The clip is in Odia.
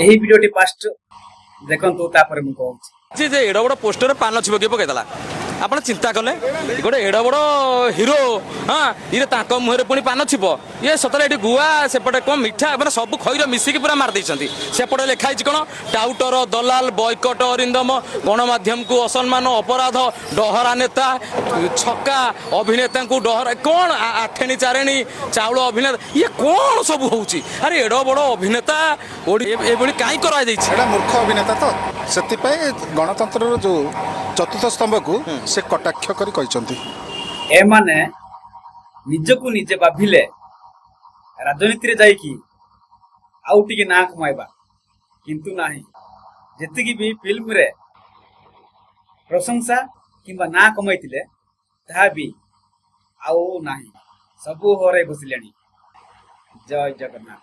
ଏହି ଭିଡିଓଟି ଫାଷ୍ଟ ଦେଖନ୍ତୁ ତାପରେ ମୁଁ କହୁଛି। ଯେ ଯେ ଏଡ ବଡ଼ ପୋଷ୍ଟରରେ ପାନ ଛିବ କିଏ ପକେଇଦେଲା ଆପଣ ଚିନ୍ତା କଲେ ଗୋଟେ ଏଡ ବଡ଼ ହିରୋ ହଁ ଇଏ ତାଙ୍କ ମୁହଁରେ ପୁଣି ପାନ ଛିବ ଇଏ ସତରେ ଏଠି ଗୁଆ ସେପଟେ କ'ଣ ମିଠା ମାନେ ସବୁ ଖଇର ମିଶିକି ପୁରା ମାରି ଦେଇଛନ୍ତି। ସେପଟେ ଲେଖା ହେଇଛି କ'ଣ ଟାଉଟର ଦଲାଲ ବୟକଟ ଅରିନ୍ଦମ ଗଣମାଧ୍ୟମକୁ ଅସମ୍ମାନ ଅପରାଧ ଡହରା ନେତା ଛକା ଅଭିନେତାଙ୍କୁ ଡହରା କ'ଣ ଆଠେଣୀ ଚାରେଣୀ ଚାଉଳ ଅଭିନେତା ଇଏ କ'ଣ ସବୁ ହେଉଛି ଆରେ ଏଡ ବଡ଼ ଅଭିନେତା ଏଭଳି କାହିଁ କରାଯାଇଛି। ଏଇଟା ମୂର୍ଖ ଅଭିନେତା ତ ସେଥିପାଇଁ ଗଣତନ୍ତ୍ରର ଯୋଉ ଚତୁର୍ଥ ସ୍ତମ୍ଭକୁ ସେ କଟାକ୍ଷ କରି କହିଛନ୍ତି। ଏମାନେ ନିଜକୁ ନିଜେ ଭାବିଲେ ରାଜନୀତିରେ ଯାଇକି ଆଉ ଟିକେ ନାଁ କମାଇବା, କିନ୍ତୁ ନାହିଁ। ଯେତିକି ବି ଫିଲ୍ମରେ ପ୍ରଶଂସା କିମ୍ବା ନାଁ କମାଇଥିଲେ ତାହା ବି ଆଉ ନାହିଁ, ସବୁ ହରାଇ ବସିଲେଣି। ଜୟ ଜଗନ୍ନାଥ।